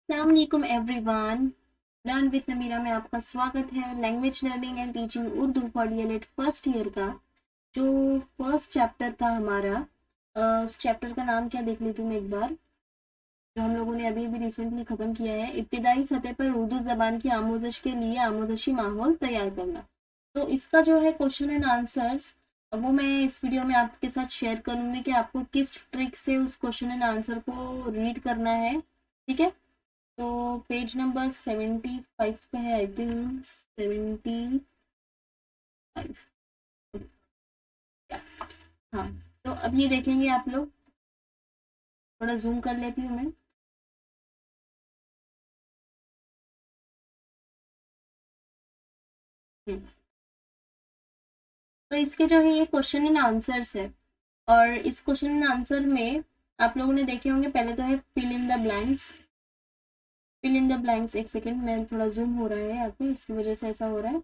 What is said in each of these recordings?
अस्सलामुअलैकुम everyone. Learn with Namira में आपका स्वागत है। Language learning and teaching Urdu for DElEd first year का जो फर्स्ट चैप्टर था हमारा, उस चैप्टर का नाम क्या देख लेती हूँ मैं एक बार, जो हम लोगों ने अभी अभी रिसेंटली ख़त्म किया है। इब्तिदाई सतह पर उर्दू ज़बान की आमोजश के लिए आमोजशी माहौल तैयार करना। तो इसका जो है क्वेश्चन एंड आंसर्स वो मैं इस वीडियो में आपके साथ शेयर करूँगी कि आपको किस ट्रिक से उस क्वेश्चन एंड आंसर को रीड करना है। ठीक है, तो पेज नंबर 75 पे है, आई थिंक 75। हाँ, तो अब ये देखेंगे आप लोग, थोड़ा जूम कर लेती हूँ मैं। हम्म, तो इसके जो है ये क्वेश्चन एंड आंसर्स है, और इस क्वेश्चन एंड आंसर में आप लोगों ने देखे होंगे। पहले तो है fill in the blanks. Fill in the blanks, एक सेकेंड, मैं थोड़ा जूम हो रहा है यहाँ पे, इसकी वजह से ऐसा हो रहा है।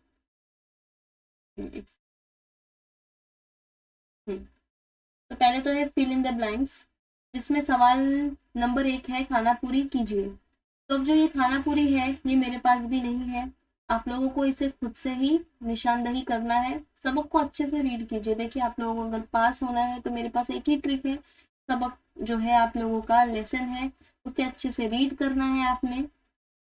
हम्म, तो पहले तो है फिल इन द ब्लैंक्स, जिसमें सवाल नंबर 1 है, खाना पूरी कीजिए। तो अब जो ये खाना पूरी है ये मेरे पास भी नहीं है, आप लोगों को इसे खुद से ही निशानदही करना है। सबक को अच्छे से रीड कीजिए। देखिए, आप लोगों को अगर पास होना है तो मेरे पास एक ही ट्रिक है। सबक जो है आप लोगों का लेसन है, उसे अच्छे से रीड करना है आपने।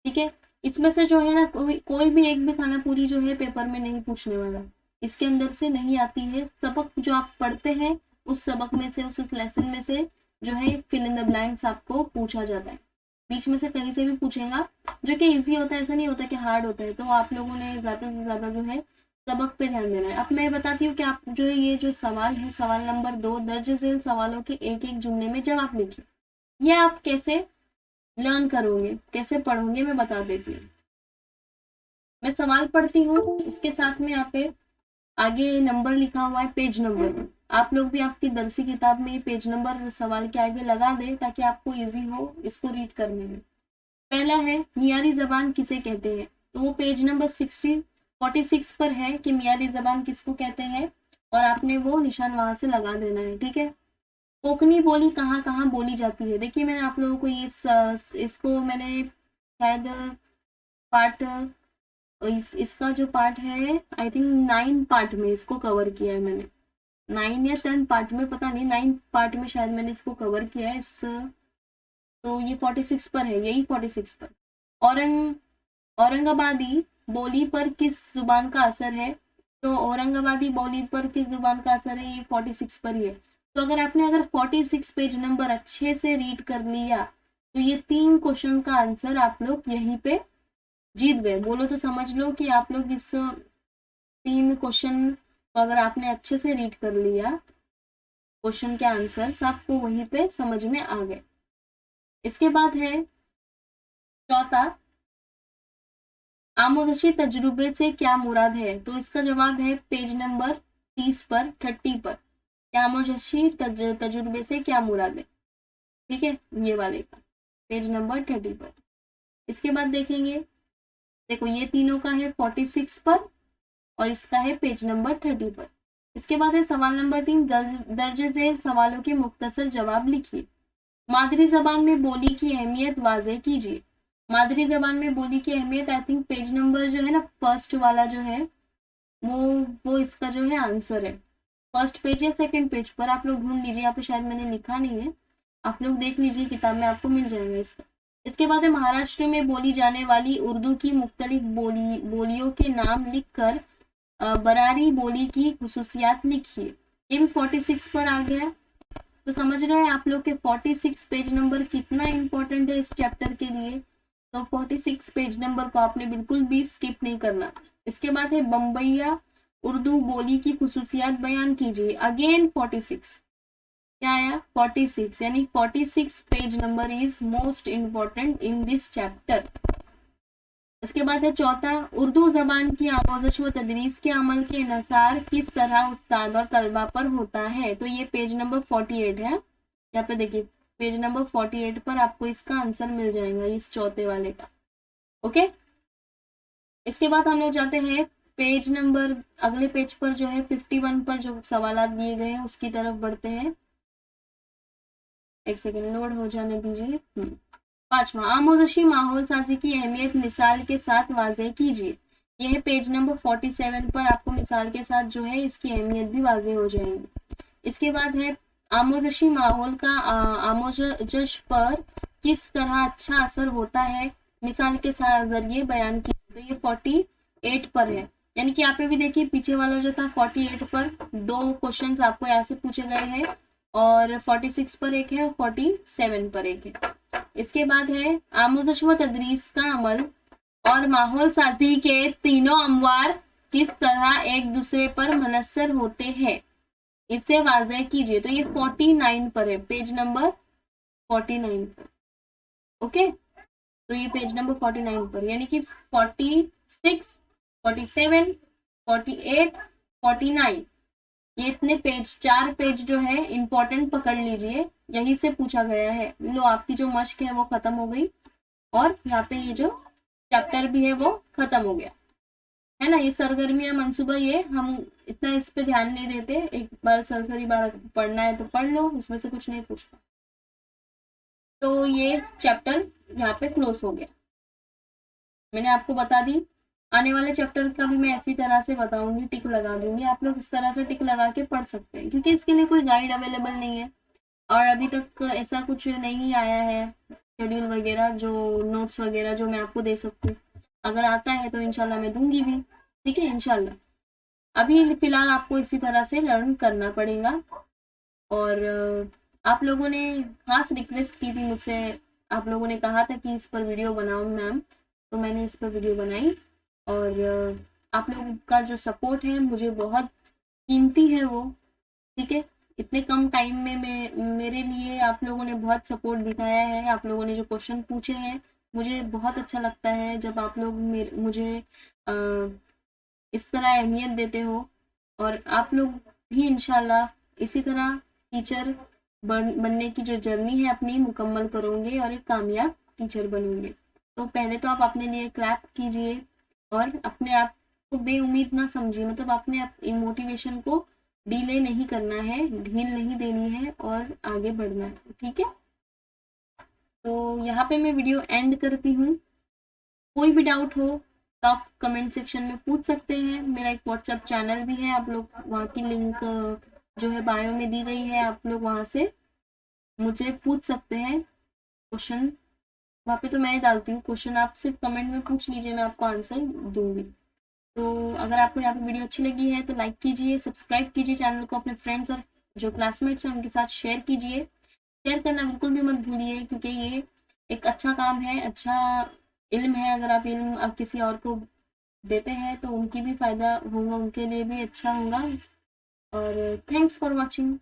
ठीक है, इसमें से जो है ना, कोई भी एक भी खाना पूरी जो है पेपर में नहीं पूछने वाला, इसके अंदर से नहीं आती है। सबक जो आप पढ़ते हैं उस सबक में से, उस लेसन में से जो है फिल इन द ब्लैंक्स आपको पूछा जाता है। बीच में से कहीं से भी पूछेगा, जो कि इजी होता है, ऐसा नहीं होता कि हार्ड होता है। तो आप लोगों ने ज्यादा से ज्यादा जो है सबक पे ध्यान देना है। अब मैं बताती हूँ कि आप जो है ये जो सवाल है, सवाल नंबर 2, दर्ज झेल सवालों के एक एक जुमले में जवाब लिखिए। ये आप कैसे लर्न करोगे, कैसे पढ़ोगे, मैं बता देती हूँ। मैं सवाल पढ़ती हूँ, उसके साथ में यहाँ पे आगे नंबर लिखा हुआ है, पेज नंबर। आप लोग भी आपकी दरसी किताब में पेज नंबर सवाल के आगे लगा दें ताकि आपको इजी हो इसको रीड करने में। पहला है, मियारी जबान किसे कहते हैं। तो वो पेज नंबर 46 पर है कि मियारी जबान किसको कहते हैं, और आपने वो निशान वहां से लगा देना है। ठीक है, कोंकणी बोली कहाँ कहाँ बोली जाती है। देखिए, मैंने आप लोगों को ये इसको मैंने शायद पार्ट, इसका जो पार्ट है, आई थिंक 9 पार्ट में इसको कवर किया है मैंने। 9 या 10 पार्ट में, पता नहीं, 9 पार्ट में शायद मैंने इसको कवर किया है। तो ये 46 पर है, यही 46 पर। औरंगाबादी बोली पर किस जुबान का असर है। तो औरंगाबादी बोली पर किस जुबान का असर है, ये 46 पर ही है। तो अगर 46 पेज नंबर अच्छे से रीड कर लिया तो ये 3 क्वेश्चन का आंसर आप लोग यहीं पे जीत गए। बोलो तो समझ लो कि आप लोग इस 3 क्वेश्चन को अगर आपने अच्छे से रीड कर लिया, क्वेश्चन के आंसर आपको वहीं पे समझ में आ गए। इसके बाद है चौथा, आमोजशी तजुर्बे से क्या मुराद है। तो इसका जवाब है पेज नंबर 30 पर, 30 पर, आमोजशी तजुर्बे से क्या मुराद है। ठीक है, ये वाले का पेज नंबर 30 पर। इसके बाद देखेंगे, देखो ये तीनों का है 46 पर, और इसका है पेज नंबर 30 पर। इसके बाद है सवाल नंबर 3, दर्ज झेल सवालों के मुख्तसर जवाब लिखिए। मादरी जबान में बोली की अहमियत वाज़ेह कीजिए। मादरी जबान में बोली की अहमियत, आई थिंक पेज नंबर जो है ना, फर्स्ट वाला जो है वो वो इसका जो है आंसर है। फर्स्ट पेज या सेकंड पेज पर आप लोग ढूंढ लीजिए, यहाँ पे शायद मैंने लिखा नहीं है, आप लोग देख लीजिए, किताब में आपको मिल जाएगा इसका। इसके बाद है महाराष्ट्र में बोली जाने वाली उर्दू की मुख्तलिफ बोलियों के नाम लिखकर बरारी बोली की खुसूसियात लिखिए। ये भी 46 पर आ गया। तो समझ गए आप लोग के 46 पेज नंबर कितना इंपॉर्टेंट है इस चैप्टर के लिए। तो 46 पेज नंबर को आपने बिल्कुल भी स्किप नहीं करना। इसके बाद है बम्बैया उर्दू बोली की खुसूसियात बयान कीजिए। अगेन 46, क्या आया 46, यानी 46 page number is most important in this chapter. इसके बाद है चौथा, उर्दू जबान की आमोजश व तदरीस के अमल के इन्हिसार किस तरह उस्ताद और तलबा पर होता है। तो ये पेज नंबर 48 है, यहाँ पे देखिए पेज नंबर 48 पर आपको इसका आंसर मिल जाएगा, इस चौथे वाले का। ओके, इसके बाद हम लोग जाते हैं पेज नंबर, अगले पेज पर जो है 51 पर जो सवाल दिए गए हैं उसकी तरफ बढ़ते हैं। एक सेकेंड, लोड हो जाने दीजिए। 5वां, आमोदशी माहौल साजी की अहमियत मिसाल के साथ वाज़ेह कीजिए। यह है पेज नंबर 47 पर, आपको मिसाल के साथ जो है इसकी अहमियत भी वाज़ेह हो जाएगी। इसके बाद है आमोदशी माहौल का आमोजश पर किस तरह अच्छा असर होता है, मिसाल के जरिए बयान की। तो ये 48 पर है, यानी कि यहाँ पे भी देखिए पीछे वाला जो था 48 पर 2 क्वेश्चंस आपको यहाँ से पूछे गए हैं, और 46 पर एक है और 47 पर एक है। इसके बाद है आमोजश व तदरीस का अमल और माहौल साजी के तीनों अमवार किस तरह एक दूसरे पर मुनस्सर होते हैं, इसे वाज़ेह कीजिए। तो ये 49 पर है, पेज नंबर 49 पर। ओके, तो ये पेज नंबर 49 पर, यानी कि 46, 47, 48, 49, ये इतने पेज, 4 पेज जो है इंपॉर्टेंट पकड़ लीजिए, यही से पूछा गया है। लो, आपकी जो मश्क है वो खत्म हो गई, और यहाँ पे ये जो चैप्टर भी है वो खत्म हो गया है ना। ये सरगर्मियां मंसूबा, ये हम इतना इस पे ध्यान नहीं देते, एक बार सरसरी बार पढ़ना है तो पढ़ लो, इसमें से कुछ नहीं पूछना। तो ये चैप्टर यहाँ पे क्लोज हो गया, मैंने आपको बता दी। आने वाले चैप्टर का भी मैं ऐसी तरह से बताऊंगी, टिक लगा दूंगी, आप लोग इस तरह से टिक लगा के पढ़ सकते हैं, क्योंकि इसके लिए कोई गाइड अवेलेबल नहीं है, और अभी तक ऐसा कुछ नहीं आया है शेड्यूल वगैरह, जो नोट्स वगैरह जो मैं आपको दे सकूँ। अगर आता है तो इंशाल्लाह मैं दूंगी भी, ठीक है इंशाल्लाह। अभी फिलहाल आपको इसी तरह से लर्न करना पड़ेगा। और आप लोगों ने खास रिक्वेस्ट की थी मुझसे, आप लोगों ने कहा था कि इस पर वीडियो बनाओ मैम, तो मैंने इस पर वीडियो बनाई। और आप लोगों का जो सपोर्ट है मुझे बहुत कीमती है वो, ठीक है। इतने कम टाइम में मेरे लिए आप लोगों ने बहुत सपोर्ट दिखाया है, आप लोगों ने जो क्वेश्चन पूछे हैं, मुझे बहुत अच्छा लगता है जब आप लोग मुझे इस तरह अहमियत देते हो। और आप लोग भी इंशाल्लाह इसी तरह टीचर बनने की जो जर्नी है अपनी मुकम्मल करोगे और एक कामयाब टीचर बनेंगे। तो पहले तो आप अपने लिए क्लैप कीजिए, और अपने आप को बेउम्मीद ना समझिए, मतलब अपने मोटिवेशन को डिले नहीं करना है, ढील नहीं देनी है, और आगे बढ़ना है, ठीक है। तो यहाँ पे मैं वीडियो एंड करती हूँ। कोई भी डाउट हो तो आप कमेंट सेक्शन में पूछ सकते हैं। मेरा एक व्हाट्सएप चैनल भी है, आप लोग वहाँ की लिंक जो है बायो में दी गई है, आप लोग वहाँ से मुझे पूछ सकते हैं क्वेश्चन। वहाँ पे तो मैं ही डालती हूँ क्वेश्चन, आप सिर्फ कमेंट में पूछ लीजिए, मैं आपको आंसर दूंगी। तो अगर आपको यहाँ पे वीडियो अच्छी लगी है तो लाइक कीजिए, सब्सक्राइब कीजिए चैनल को, अपने फ्रेंड्स और जो क्लासमेट्स हैं उनके साथ शेयर कीजिए। शेयर करना बिल्कुल भी मत भूलिए, क्योंकि ये एक अच्छा काम है, अच्छा इल्म है। अगर आप इल्म किसी और को देते हैं तो उनकी भी फ़ायदा होगा, उनके लिए भी अच्छा होगा। और थैंक्स फॉर वॉचिंग।